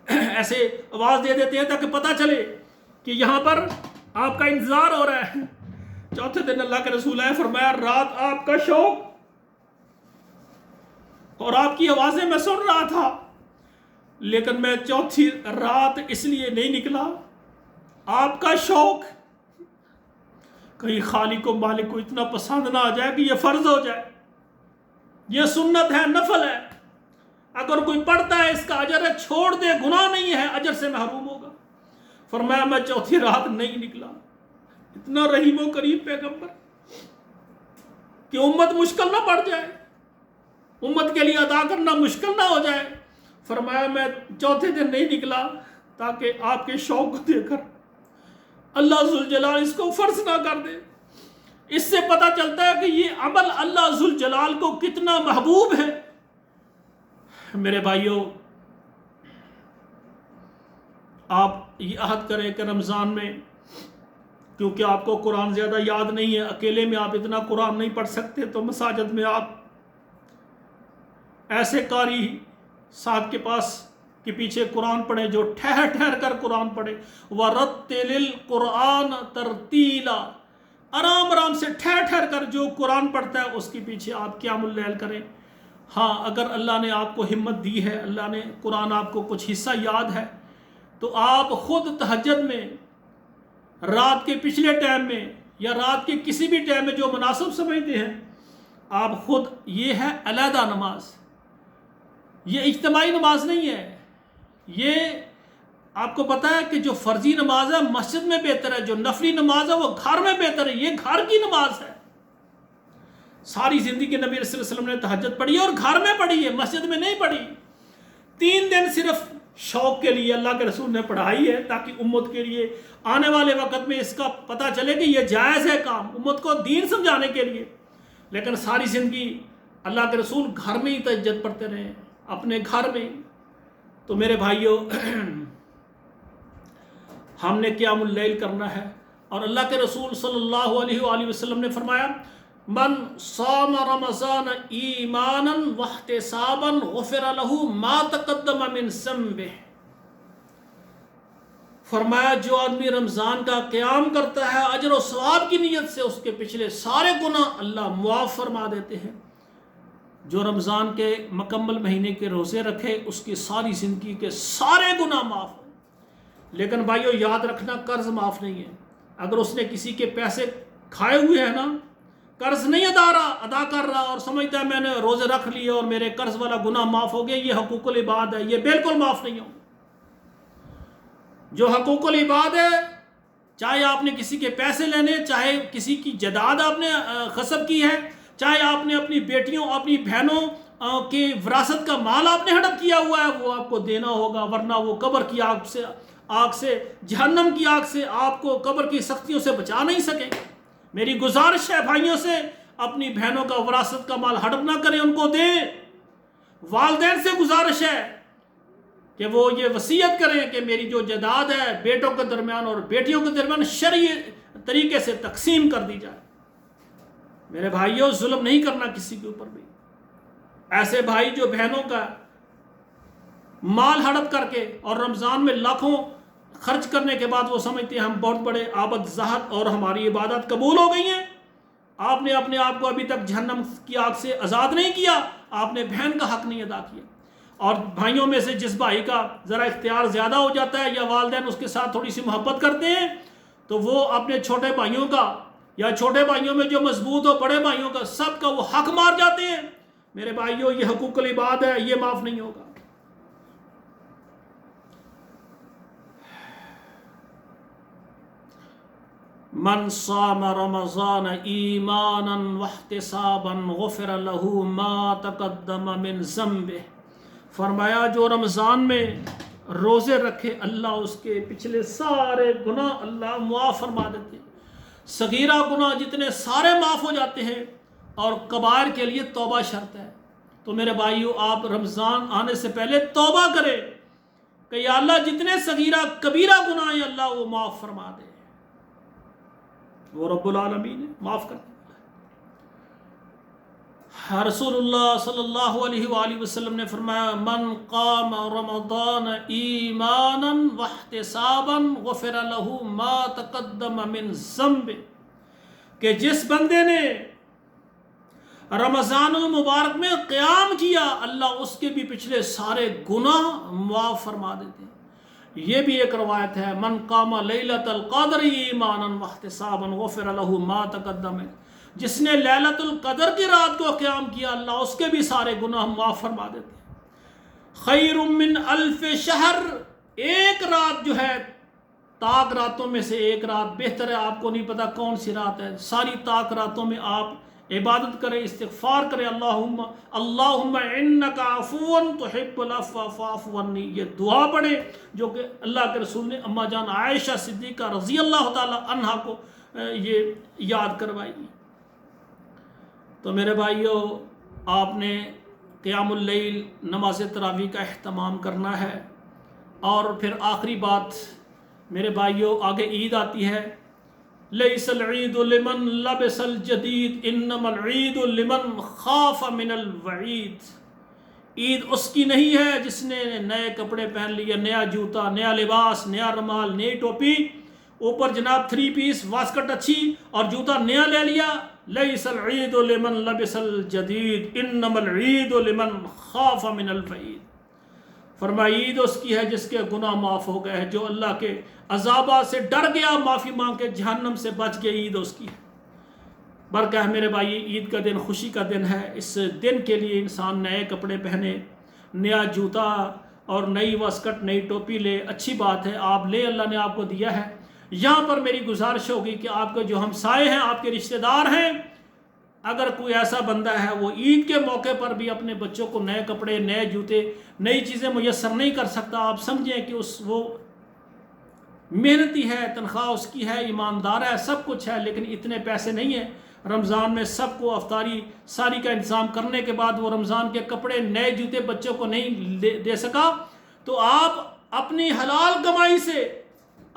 ایسے آواز دے دیتے ہیں تاکہ پتہ چلے کہ یہاں پر آپ کا انتظار ہو رہا ہے۔ چوتھے دن اللہ کے رسول آئے، فرمایا رات آپ کا شوق اور آپ کی آوازیں میں سن رہا تھا، لیکن میں چوتھی رات اس لیے نہیں نکلا، آپ کا شوق کہیں خالق و مالک کو اتنا پسند نہ آ جائے کہ یہ فرض ہو جائے، یہ سنت ہے، نفل ہے۔ اگر کوئی پڑھتا ہے اس کا اجر ہے، چھوڑ دے گناہ نہیں ہے، اجر سے محروم ہوگا۔ فرمایا میں چوتھی رات نہیں نکلا۔ اتنا رحیم و کریم پیغمبر کہ امت مشکل نہ پڑ جائے، امت کے لیے ادا کرنا مشکل نہ ہو جائے۔ فرمایا میں چوتھے دن نہیں نکلا تاکہ آپ کے شوق کو دے کر اللہ ذوالجلال اس کو فرض نہ کر دے۔ اس سے پتہ چلتا ہے کہ یہ عمل اللہ ذوالجلال کو کتنا محبوب ہے۔ میرے بھائیوں، آپ یہ عہد کریں کہ رمضان میں، کیونکہ آپ کو قرآن زیادہ یاد نہیں ہے، اکیلے میں آپ اتنا قرآن نہیں پڑھ سکتے، تو مساجد میں آپ ایسے قاری صاحب کے پاس کے پیچھے قرآن پڑھیں جو ٹھہر ٹھہر کر قرآن پڑھے۔ وَرَتِّلِ الْقُرْآنَ تَرْتِيلًا، آرام آرام سے ٹھہر ٹھہر کر جو قرآن پڑھتا ہے اس کے پیچھے آپ قیام اللیل کریں۔ ہاں، اگر اللہ نے آپ کو ہمت دی ہے، اللہ نے قرآن آپ کو کچھ حصہ یاد ہے، تو آپ خود تہجد میں، رات کے پچھلے ٹائم میں یا رات کے کسی بھی ٹائم میں جو مناسب سمجھتے ہیں، آپ خود، یہ ہے علیحدہ نماز، یہ اجتماعی نماز نہیں ہے۔ یہ آپ کو پتہ ہے کہ جو فرضی نماز ہے مسجد میں بہتر ہے، جو نفلی نماز ہے وہ گھر میں بہتر ہے، یہ گھر کی نماز ہے۔ ساری زندگی نبی صلی اللہ علیہ وسلم نے تہجد پڑھی ہے اور گھر میں پڑھی ہے، مسجد میں نہیں پڑھی۔ 3 دن صرف شوق کے لیے اللہ کے رسول نے پڑھائی ہے، تاکہ امت کے لیے آنے والے وقت میں اس کا پتہ چلے کہ یہ جائز ہے کام، امت کو دین سمجھانے کے لیے۔ لیکن ساری زندگی اللہ کے رسول گھر میں ہی تہجد پڑھتے رہے، اپنے گھر میں۔ تو میرے بھائیوں، ہم نے قیام اللیل کرنا ہے، اور اللہ کے رسول صلی اللہ علیہ وآلہ وسلم نے فرمایا من صام رمضان ایمانا واحتسابا غفر له ما تقدم من ذنبه، فرمایا جو آدمی رمضان کا قیام کرتا ہے اجر و ثواب کی نیت سے، اس کے پچھلے سارے گناہ اللہ معاف فرما دیتے ہیں۔ جو رمضان کے مکمل مہینے کے روزے رکھے اس کی ساری زندگی کے سارے گناہ معاف ہوں۔ لیکن بھائیو یاد رکھنا، قرض معاف نہیں ہے۔ اگر اس نے کسی کے پیسے کھائے ہوئے ہیں نا، قرض نہیں ادا کر رہا اور سمجھتا ہے میں نے روزے رکھ لیے اور میرے قرض والا گناہ معاف ہو گیا، یہ حقوق العباد ہے، یہ بالکل معاف نہیں ہو۔ جو حقوق العباد ہے، چاہے آپ نے کسی کے پیسے لینے، چاہے کسی کی جائیداد آپ نے غصب کی ہے، چاہے آپ نے اپنی بیٹیوں اپنی بہنوں کی وراثت کا مال آپ نے ہڑپ کیا ہوا ہے، وہ آپ کو دینا ہوگا، ورنہ وہ قبر کی آگ سے جہنم کی آگ سے آپ کو قبر کی سختیوں سے بچا نہیں سکے۔ میری گزارش ہے بھائیوں سے، اپنی بہنوں کا وراثت کا مال ہڑپ نہ کریں، ان کو دیں۔ والدین سے گزارش ہے کہ وہ یہ وصیت کریں کہ میری جو جائیداد ہے بیٹوں کے درمیان اور بیٹیوں کے درمیان شرعی طریقے سے تقسیم کر دی جائے۔ میرے بھائیوں، ظلم نہیں کرنا کسی کے اوپر بھی۔ ایسے بھائی جو بہنوں کا مال ہڑپ کر کے اور رمضان میں لاکھوں خرچ کرنے کے بعد وہ سمجھتے ہیں ہم بہت بڑے عابد زاہد اور ہماری عبادت قبول ہو گئی ہیں، آپ نے اپنے آپ کو ابھی تک جہنم کی آگ سے آزاد نہیں کیا، آپ نے بہن کا حق نہیں ادا کیا۔ اور بھائیوں میں سے جس بھائی کا ذرا اختیار زیادہ ہو جاتا ہے یا والدین اس کے ساتھ تھوڑی سی محبت کرتے ہیں، تو وہ اپنے چھوٹے بھائیوں کا یا چھوٹے بھائیوں میں جو مضبوط ہو بڑے بھائیوں کا سب کا وہ حق مار جاتے ہیں۔ میرے بھائیوں، یہ حقوق العباد ہے، یہ معاف نہیں ہوگا۔ من صام رمضان ایمانا واحتسابا غفر له ما تقدم من ذنبه، فرمایا جو رمضان میں روزے رکھے اللہ اس کے پچھلے سارے گناہ اللہ معاف فرما دیتے ہیں۔ صغیرہ گناہ جتنے سارے معاف ہو جاتے ہیں، اور کبائر کے لیے توبہ شرط ہے۔ تو میرے بھائیو، آپ رمضان آنے سے پہلے توبہ کریں کہ یا اللہ جتنے صغیرہ کبیرہ گناہ ہیں اللہ وہ معاف فرما دے، وہ رب العالمین ہے، معاف کر دے۔ رسول اللہ صلی اللہ علیہ وآلہ وسلم نے فرمایا من قام رمضان ایمانا واحتسابا غفر له ما تقدم من ذنبه، کہ جس بندے نے رمضان المبارک میں قیام کیا اللہ اس کے بھی پچھلے سارے گناہ معاف فرما دیتے ہیں۔ یہ بھی ایک روایت ہے من قام لیلۃ القدر ایمانا واحتسابا غفر له ما تقدم، جس نے لیلۃ القدر کی رات کو قیام کیا اللہ اس کے بھی سارے گناہ معاف فرما دیتے ہیں۔ خیر من الف شہر، ایک رات جو ہے تاک راتوں میں سے ایک رات بہتر ہے. آپ کو نہیں پتا کون سی رات ہے، ساری تاک راتوں میں آپ عبادت کریں، استغفار کریں. اللہم انکا عفو تحب العفو فاعف عنی، یہ دعا پڑھیں جو کہ اللہ کے رسول نے اما جان عائشہ صدیقہ رضی اللہ تعالی عنہا کو یہ یاد کروائی. تو میرے بھائیو، آپ نے قیام اللیل نماز تراویح کا اہتمام کرنا ہے. اور پھر آخری بات میرے بھائیو، آگے عید آتی ہے. لیس العید لمن لبس الجدید انما العید لمن خاف من الوعید. عید اس کی نہیں ہے جس نے نئے کپڑے پہن لیے، نیا جوتا، نیا لباس، نیا رومال، نئی ٹوپی، اوپر جناب 3 پیس واسکٹ اچھی اور جوتا نیا لے لیا. لیس العید لمن لبس الجدید انما العید لمن خاف من الوعید. فرمایا عید اس کی ہے جس کے گناہ معاف ہو گئے ہیں، جو اللہ کے عذابات سے ڈر گیا، معافی مانگ کے جہنم سے بچ گیا. عید اس کی ہے. برکہ میرے بھائی، عید کا دن خوشی کا دن ہے. اس دن کے لیے انسان نئے کپڑے پہنے، نیا جوتا اور نئی واسکٹ، نئی ٹوپی لے. اچھی بات ہے، آپ لے، اللہ نے آپ کو دیا ہے. یہاں پر میری گزارش ہوگی کہ آپ کے جو ہمسائے ہیں، آپ کے رشتہ دار ہیں، اگر کوئی ایسا بندہ ہے وہ عید کے موقع پر بھی اپنے بچوں کو نئے کپڑے، نئے جوتے، نئی چیزیں میسر نہیں کر سکتا، آپ سمجھیں کہ وہ محنتی ہے، تنخواہ اس کی ہے، ایماندار ہے، سب کچھ ہے، لیکن اتنے پیسے نہیں ہیں رمضان میں سب کو افطاری ساری کا انتظام کرنے کے بعد وہ رمضان کے کپڑے، نئے جوتے بچوں کو نہیں دے سکا. تو آپ اپنی حلال کمائی سے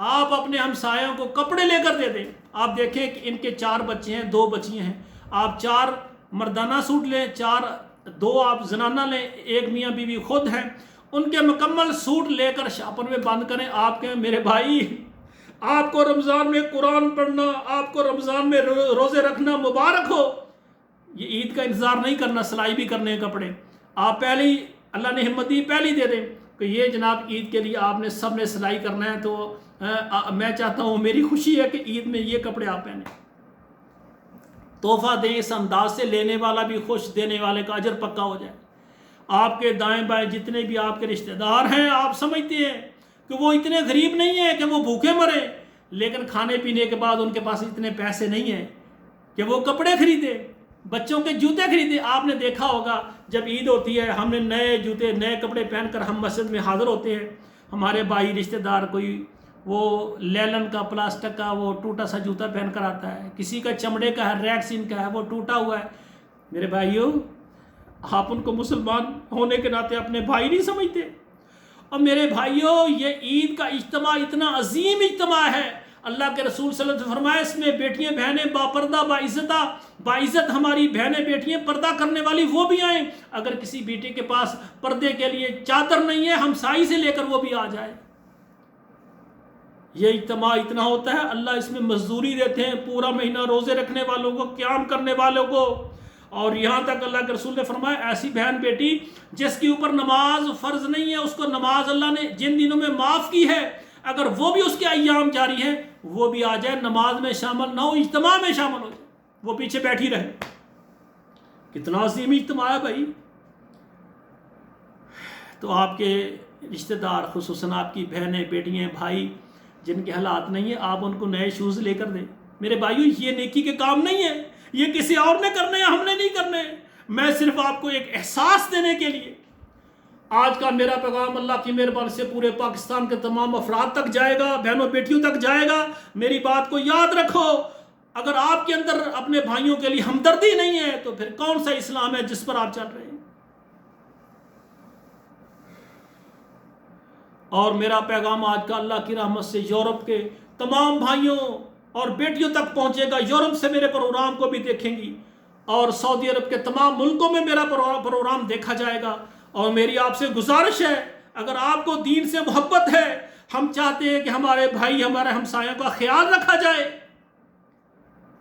آپ اپنے ہمسایوں کو کپڑے لے کر دے دیں. آپ دیکھیں کہ ان کے 4 بچے ہیں، 2 بچیاں ہیں. آپ 4 مردانہ سوٹ لیں، 2 آپ زنانہ لیں، 1 میاں بیوی خود ہیں، ان کے مکمل سوٹ لے کر شاپن میں بند کریں. آپ کہیں میرے بھائی، آپ کو رمضان میں قرآن پڑھنا، آپ کو رمضان میں روزے رکھنا مبارک ہو. یہ عید کا انتظار نہیں کرنا، سلائی بھی کرنے ہیں کپڑے. آپ پہلے ہی اللہ نے ہمت دی، پہلے ہی دے دیں کہ یہ جناب عید کے لیے آپ نے سب نے سلائی کرنا ہے. تو میں چاہتا ہوں، میری خوشی ہے کہ عید میں یہ کپڑے آپ پہنیں. تحفہ دیں اس انداز سے، لینے والا بھی خوش، دینے والے کا اجر پکا ہو جائے. آپ کے دائیں بائیں جتنے بھی آپ کے رشتہ دار ہیں، آپ سمجھتے ہیں کہ وہ اتنے غریب نہیں ہیں کہ وہ بھوکے مریں، لیکن کھانے پینے کے بعد ان کے پاس اتنے پیسے نہیں ہیں کہ وہ کپڑے خریدے، بچوں کے جوتے خریدے. آپ نے دیکھا ہوگا جب عید ہوتی ہے، ہم نے نئے جوتے، نئے کپڑے پہن کر ہم مسجد میں حاضر ہوتے ہیں. ہمارے بھائی رشتہ دار کوئی وہ لیلن کا، پلاسٹک کا وہ ٹوٹا سا جوتا پہن کر آتا ہے، کسی کا چمڑے کا ہے، ریکسین کا ہے، وہ ٹوٹا ہوا ہے. میرے بھائیوں، آپ ان کو مسلمان ہونے کے ناطے اپنے بھائی نہیں سمجھتے؟ اور میرے بھائیوں، یہ عید کا اجتماع اتنا عظیم اجتماع ہے. اللہ کے رسول صلی اللہ علیہ وسلم فرمایا اس میں بیٹیاں بہنیں باپردہ باعزت ہماری بہنیں بیٹیاں پردہ کرنے والی وہ بھی آئیں. اگر کسی بیٹی کے پاس پردے کے لیے چادر نہیں ہے، ہمسائی سے لے کر وہ بھی آ جائے. یہ اجتماع اتنا ہوتا ہے، اللہ اس میں مزدوری دیتے ہیں پورا مہینہ روزے رکھنے والوں کو، قیام کرنے والوں کو. اور یہاں تک اللہ کے رسول نے فرمایا ایسی بہن بیٹی جس کے اوپر نماز فرض نہیں ہے، اس کو نماز اللہ نے جن دنوں میں معاف کی ہے، اگر وہ بھی اس کے ایام جاری ہیں، وہ بھی آ جائے، نماز میں شامل نہ ہو، اجتماع میں شامل ہو جائے، وہ پیچھے بیٹھی رہے. کتنا عظیم اجتماع ہے بھائی. تو آپ کے رشتہ دار، خصوصاً آپ کی بہنیں، بیٹیاں، بھائی جن کے حالات نہیں ہیں، آپ ان کو نئے شوز لے کر دیں. میرے بھائیو، یہ نیکی کے کام نہیں ہے، یہ کسی اور نے کرنے ہیں، ہم نے نہیں کرنے. میں صرف آپ کو ایک احساس دینے کے لیے آج کا میرا پیغام اللہ کی مہربانی سے پورے پاکستان کے تمام افراد تک جائے گا، بہنوں بیٹیوں تک جائے گا. میری بات کو یاد رکھو، اگر آپ کے اندر اپنے بھائیوں کے لیے ہمدردی نہیں ہے تو پھر کون سا اسلام ہے جس پر آپ چل رہے ہیں؟ اور میرا پیغام آج کا اللہ کی رحمت سے یورپ کے تمام بھائیوں اور بیٹیوں تک پہنچے گا. یورپ سے میرے پروگرام کو بھی دیکھیں گی اور سعودی عرب کے تمام ملکوں میں میرا پروگرام دیکھا جائے گا. اور میری آپ سے گزارش ہے، اگر آپ کو دین سے محبت ہے، ہم چاہتے ہیں کہ ہمارے بھائی، ہمارے ہمسایوں کا خیال رکھا جائے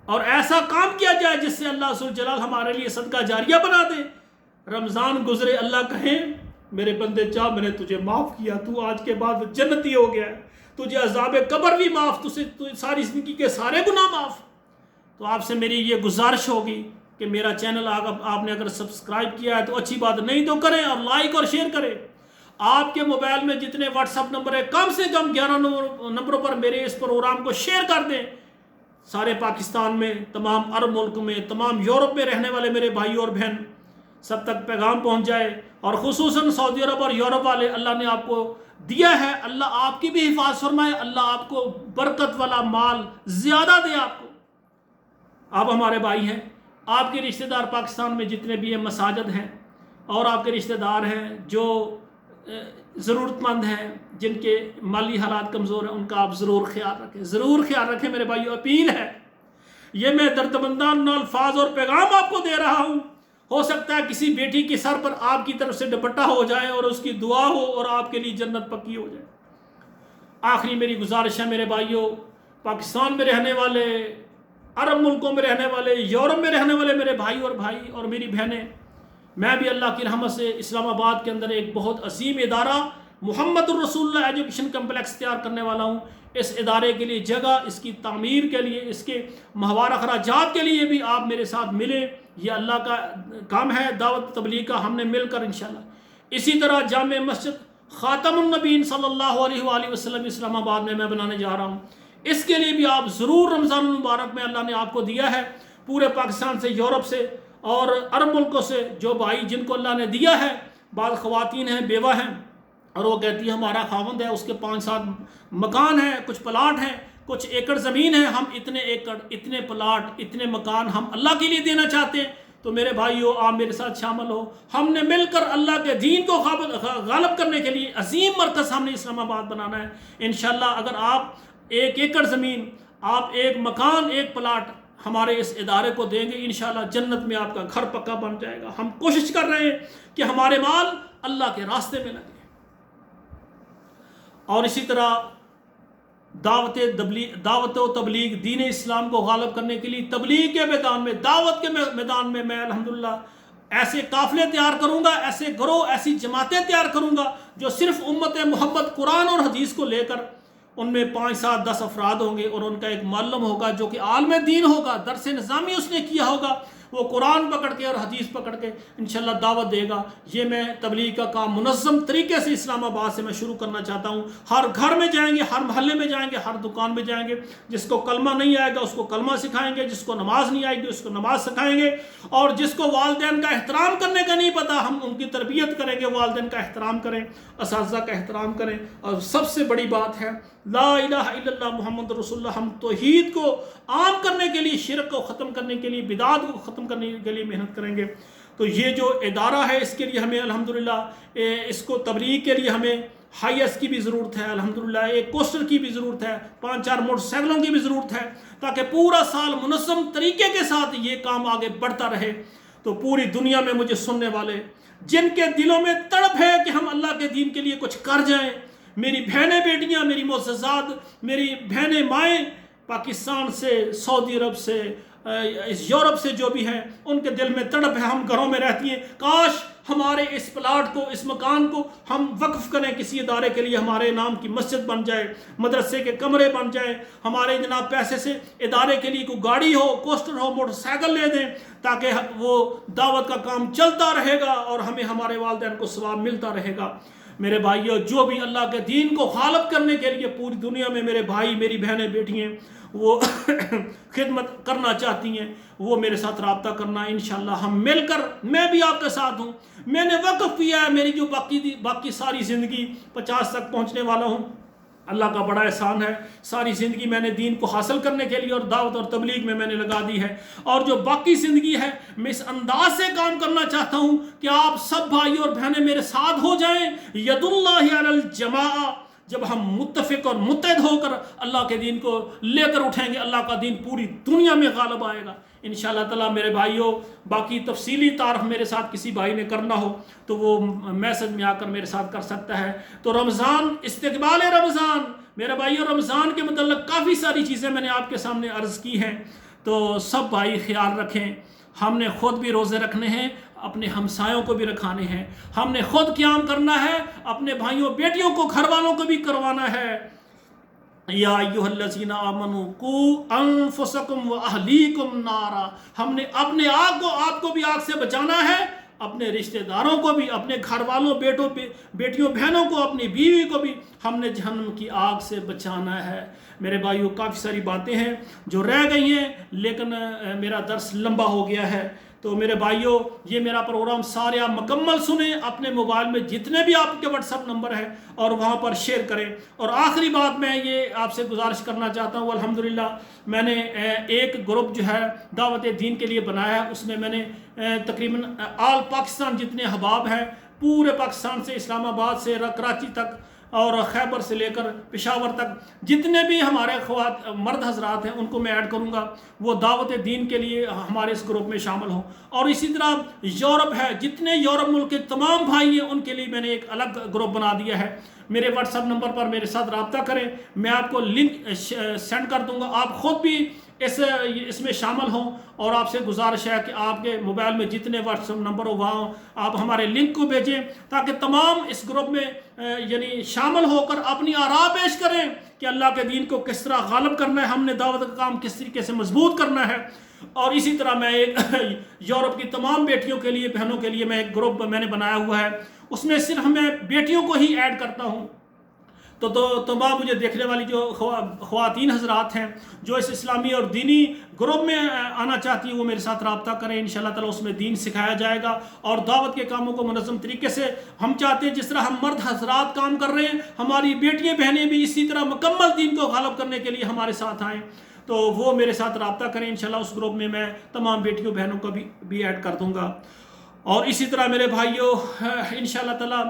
اور ایسا کام کیا جائے جس سے اللہ ذوالجلال ہمارے لیے صدقہ جاریہ بنا دے. رمضان گزرے، اللہ کہیں میرے بندے جا، میں نے تجھے معاف کیا، تو آج کے بعد جنتی ہو گیا ہے، تجھے عذاب قبر بھی معاف، تجھے ساری زندگی کے سارے گناہ معاف. تو آپ سے میری یہ گزارش ہوگی کہ میرا چینل آپ نے اگر سبسکرائب کیا ہے تو اچھی بات، نہیں تو کریں اور لائک اور شیئر کریں. آپ کے موبائل میں جتنے واٹس اپ نمبر ہیں کم سے کم 11 نمبروں پر میرے اس پروگرام کو شیئر کر دیں. سارے پاکستان میں، تمام عرب ملک میں، تمام یورپ میں رہنے والے میرے بھائی اور بہن سب تک پیغام پہنچ جائے. اور خصوصاً سعودی عرب اور یورپ والے، اللہ نے آپ کو دیا ہے، اللہ آپ کی بھی حفاظت فرمائے، اللہ آپ کو برکت والا مال زیادہ دے. آپ کو، آپ ہمارے بھائی ہیں. آپ کے رشتہ دار پاکستان میں جتنے بھی ہیں، مساجد ہیں اور آپ کے رشتہ دار ہیں جو ضرورت مند ہیں، جن کے مالی حالات کمزور ہیں، ان کا آپ ضرور خیال رکھیں، ضرور خیال رکھیں میرے بھائیو. اپیل ہے، یہ میں دردمندانہ الفاظ اور پیغام آپ کو دے رہا ہوں. ہو سکتا ہے کسی بیٹی کے سر پر آپ کی طرف سے دوپٹہ ہو جائے اور اس کی دعا ہو اور آپ کے لیے جنت پکی ہو جائے. آخری میری گزارش ہے میرے بھائیو، پاکستان میں رہنے والے، عرب ملکوں میں رہنے والے، یورپ میں رہنے والے میرے بھائی اور میری بہنیں، میں بھی اللہ کی رحمت سے اسلام آباد کے اندر ایک بہت عظیم ادارہ محمد الرسول اللہ ایجوکیشن کمپلیکس تیار کرنے والا ہوں. اس ادارے کے لیے جگہ، اس کی تعمیر کے لیے، اس کے ماہوار اخراجات کے لیے بھی آپ میرے ساتھ ملیں. یہ اللہ کا کام ہے، دعوت تبلیغ کا. ہم نے مل کر انشاءاللہ اسی طرح جامع مسجد خاتم النبیین صلی اللہ علیہ وآلہ وسلم اسلام آباد میں بنانے جا رہا ہوں. اس کے لیے بھی آپ ضرور رمضان المبارک میں اللہ نے آپ کو دیا ہے، پورے پاکستان سے، یورپ سے اور عرب ملکوں سے جو بھائی جن کو اللہ نے دیا ہے. بعض خواتین ہیں، بیوہ ہیں، اور وہ کہتی ہے ہمارا خاوند ہے، اس کے 5-7 مکان ہیں، کچھ پلاٹ ہیں، کچھ ایکڑ زمین ہے، ہم اتنے ایکڑ، اتنے پلاٹ، اتنے مکان ہم اللہ کے لیے دینا چاہتے ہیں. تو میرے بھائیو، آپ میرے ساتھ شامل ہو. ہم نے مل کر اللہ کے دین کو غالب کرنے کے لیے عظیم مرکز ہم نے اسلام آباد بنانا ہے. انشاءاللہ اگر آپ 1 ایکڑ زمین، آپ 1 مکان، 1 پلاٹ ہمارے اس ادارے کو دیں گے، انشاءاللہ جنت میں آپ کا گھر پکا بن جائے گا. ہم کوشش کر رہے ہیں کہ ہمارے مال اللہ کے راستے میں لگے. اور اسی طرح دعوت و تبلیغ دین اسلام کو غالب کرنے کے لیے تبلیغ کے میدان میں، دعوت کے میدان میں میں الحمدللہ ایسے قافلے تیار کروں گا، ایسے گروہ، ایسی جماعتیں تیار کروں گا جو صرف امت محمد قرآن اور حدیث کو لے کر، ان میں 5-7-10 افراد ہوں گے اور ان کا ایک معلم ہوگا جو کہ عالم دین ہوگا، درس نظامی اس نے کیا ہوگا، وہ قرآن پکڑ کے اور حدیث پکڑ کے انشاءاللہ دعوت دے گا. یہ میں تبلیغ کا کام منظم طریقے سے اسلام آباد سے میں شروع کرنا چاہتا ہوں. ہر گھر میں جائیں گے، ہر محلے میں جائیں گے، ہر دکان میں جائیں گے. جس کو کلمہ نہیں آئے گا اس کو کلمہ سکھائیں گے، جس کو نماز نہیں آئے گی اس کو نماز سکھائیں گے، اور جس کو والدین کا احترام کرنے کا نہیں پتا ہم ان کی تربیت کریں گے. والدین کا احترام کریں، اساتذہ کا احترام کریں. اور سب سے بڑی بات ہے لا الہ الا اللہ محمد رسول اللہ. ہم توحید کو عام کرنے کے لیے، شرک کو ختم کرنے کے لیے، بدعات کو ختم کرنے کے لیے محنت کریں گے. تو یہ جو ادارہ ہے اس کے لیے ہمیں الحمدللہ اس کو تبلیغ کے لیے ہمیں ہائی ایس کی بھی ضرورت ہے، الحمدللہ ایک کوسٹر کی بھی ضرورت ہے، 5-4 موٹر سائیکلوں کی بھی ضرورت ہے، تاکہ پورا سال منظم طریقے کے ساتھ یہ کام آگے بڑھتا رہے. تو پوری دنیا میں مجھے سننے والے جن کے دلوں میں تڑپ ہے کہ ہم اللہ کے دین کے لیے کچھ کر جائیں، میری بہنیں بیٹیاں، میری معززات، میری بہنیں مائیں، پاکستان سے، سعودی عرب سے، یورپ سے جو بھی ہیں، ان کے دل میں تڑپ ہے. ہم گھروں میں رہتی ہیں، کاش ہمارے اس پلاٹ کو، اس مکان کو ہم وقف کریں کسی ادارے کے لیے، ہمارے نام کی مسجد بن جائے، مدرسے کے کمرے بن جائیں، ہمارے جناب پیسے سے ادارے کے لیے کوئی گاڑی ہو، کوسٹر ہو، موٹر سائیکل لے دیں، تاکہ وہ دعوت کا کام چلتا رہے گا اور ہمیں ہمارے والدین کو ثواب ملتا رہے گا. میرے بھائیو، جو بھی اللہ کے دین کو غالب کرنے کے لیے پوری دنیا میں میرے بھائی، میری بہنیں، بیٹیاں وہ خدمت کرنا چاہتی ہیں، وہ میرے ساتھ رابطہ کرنا. انشاءاللہ ہم مل کر، میں بھی آپ کے ساتھ ہوں. میں نے وقف کیا ہے میری جو باقی ساری زندگی 50 تک پہنچنے والا ہوں. اللہ کا بڑا احسان ہے، ساری زندگی میں نے دین کو حاصل کرنے کے لیے اور دعوت اور تبلیغ میں نے لگا دی ہے. اور جو باقی زندگی ہے میں اس انداز سے کام کرنا چاہتا ہوں کہ آپ سب بھائی اور بہنیں میرے ساتھ ہو جائیں. ید اللہ علی الجماع. جب ہم متفق اور متحد ہو کر اللہ کے دین کو لے کر اٹھیں گے، اللہ کا دین پوری دنیا میں غالب آئے گا انشاءاللہ تعالیٰ. میرے بھائیوں، باقی تفصیلی تعارف میرے ساتھ کسی بھائی نے کرنا ہو تو وہ میسج میں آ کر میرے ساتھ کر سکتا ہے. تو رمضان، استقبال رمضان، میرے بھائیوں، رمضان کے متعلق کافی ساری چیزیں میں نے آپ کے سامنے عرض کی ہیں. تو سب بھائی خیال رکھیں. ہم نے خود بھی روزے رکھنے ہیں، اپنے ہمسایوں کو بھی رکھانے ہیں. ہم نے خود قیام کرنا ہے، اپنے بھائیوں بیٹیوں کو، گھر والوں کو بھی کروانا ہے. یا ایھا الذین آمنوا قوا انفسکم واہلیکم نارا. ہم نے اپنے آپ کو بھی آگ سے بچانا ہے اپنے رشتہ داروں کو بھی، اپنے گھر والوں، بیٹیوں بہنوں کو، اپنی بیوی کو بھی ہم نے جہنم کی آگ سے بچانا ہے۔ میرے بھائیوں، کافی ساری باتیں ہیں جو رہ گئی ہیں، لیکن میرا درس لمبا ہو گیا ہے، تو میرے بھائیوں یہ میرا پروگرام سارے آپ مکمل سنیں، اپنے موبائل میں جتنے بھی آپ کے واٹس ایپ نمبر ہیں اور وہاں پر شیئر کریں۔ اور آخری بات میں یہ آپ سے گزارش کرنا چاہتا ہوں، الحمدللہ میں نے ایک گروپ جو ہے دعوت دین کے لیے بنایا ہے، اس میں نے تقریباً آل پاکستان جتنے احباب ہیں، پورے پاکستان سے، اسلام آباد سے کراچی تک اور خیبر سے لے کر پشاور تک جتنے بھی ہمارے مرد حضرات ہیں ان کو میں ایڈ کروں گا، وہ دعوت دین کے لیے ہمارے اس گروپ میں شامل ہوں۔ اور اسی طرح یورپ ہے، جتنے یورپ ملک کے تمام بھائی ہیں ان کے لیے میں نے ایک الگ گروپ بنا دیا ہے۔ میرے واٹس ایپ نمبر پر میرے ساتھ رابطہ کریں، میں آپ کو لنک سینڈ کر دوں گا، آپ خود بھی اس میں شامل ہوں۔ اور آپ سے گزارش ہے کہ آپ کے موبائل میں جتنے واٹس ایپ نمبر ہو وہاں آپ ہمارے لنک کو بھیجیں، تاکہ تمام اس گروپ میں یعنی شامل ہو کر اپنی آراء پیش کریں کہ اللہ کے دین کو کس طرح غالب کرنا ہے، ہم نے دعوت کا کام کس طریقے سے مضبوط کرنا ہے۔ اور اسی طرح میں ایک یورپ کی تمام بیٹیوں کے لیے، بہنوں کے لیے میں ایک گروپ میں نے بنایا ہوا ہے، اس میں صرف میں بیٹیوں کو ہی ایڈ کرتا ہوں۔ تو تمام مجھے دیکھنے والی جو خواتین حضرات ہیں جو اس اسلامی اور دینی گروپ میں آنا چاہتی ہیں، وہ میرے ساتھ رابطہ کریں، انشاءاللہ تعالیٰ اس میں دین سکھایا جائے گا اور دعوت کے کاموں کو منظم طریقے سے ہم چاہتے ہیں جس طرح ہم مرد حضرات کام کر رہے ہیں، ہماری بیٹیاں بہنیں بھی اسی طرح مکمل دین کو غالب کرنے کے لیے ہمارے ساتھ آئیں۔ تو وہ میرے ساتھ رابطہ کریں، انشاءاللہ اس گروپ میں تمام بیٹیوں بہنوں کو بھی ایڈ کر دوں گا۔ اور اسی طرح میرے بھائیوں انشاءاللہ تعالیٰ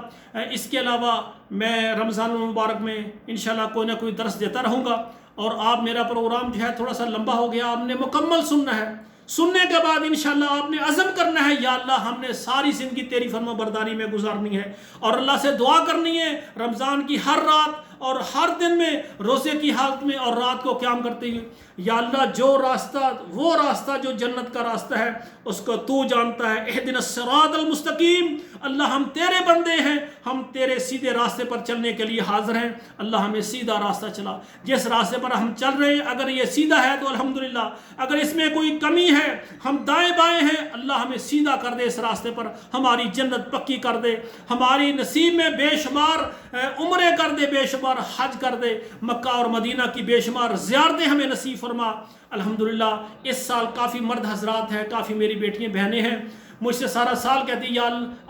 اس کے علاوہ میں رمضان المبارک میں انشاءاللہ کوئی نہ کوئی درس دیتا رہوں گا۔ اور آپ میرا پروگرام جو ہے تھوڑا سا لمبا ہو گیا، آپ نے مکمل سننا ہے، سننے کے بعد انشاءاللہ آپ نے عزم کرنا ہے، یا اللہ ہم نے ساری زندگی تیری فرما برداری میں گزارنی ہے، اور اللہ سے دعا کرنی ہے رمضان کی ہر رات اور ہر دن میں، روزے کی حالت میں اور رات کو قیام کرتے ہوئے، یا اللہ وہ راستہ جو جنت کا راستہ ہے اس کو تو جانتا ہے، اہدنا الصراط المستقیم، اللہ ہم تیرے بندے ہیں، ہم تیرے سیدھے راستے پر چلنے کے لیے حاضر ہیں، اللہ ہمیں سیدھا راستہ چلا، جس راستے پر ہم چل رہے ہیں اگر یہ سیدھا ہے تو الحمدللہ، اگر اس میں کوئی کمی ہے، ہم دائیں بائیں ہیں، اللہ ہمیں سیدھا کر دے اس راستے پر، ہماری جنت پکی کر دے، ہماری نصیب میں بے شمار عمرے کر دے، بے شمار حج کر دے، مکہ اور مدینہ کی بے شمار زیارتیں ہمیں نصیب فرما۔ الحمدللہ اس سال کافی مرد حضرات ہیں، کافی میری بیٹیاں بہنیں ہیں، مجھ سے سارا سال کہتی یا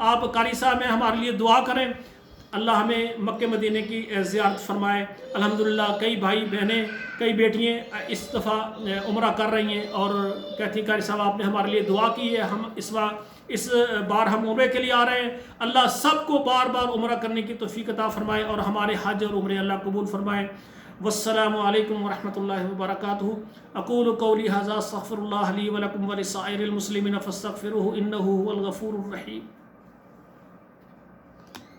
آپ قاری صاحب میں ہمارے لیے دعا کریں، اللہ ہمیں مکہ مدینہ کی زیارت فرمائے۔ الحمدللہ کئی بھائی بہنیں، کئی بیٹیاں اس دفعہ عمرہ کر رہی ہیں اور کہتی قاری صاحب آپ نے ہمارے لیے دعا کی ہے، ہم اس بار ہم عمرے کے لیے آ رہے ہیں، اللہ سب کو بار بار عمرہ کرنے کی توفیق عطا فرمائے اور ہمارے حج اور عمرے اللہ قبول فرمائے۔ والسلام علیکم ورحمۃ اللہ وبرکاتہ۔ اقول قولی ھذا استغفر اللہ لی ولکم ولسائر المسلمین فاستغفروہ انہ ھو الغفور الرحیم۔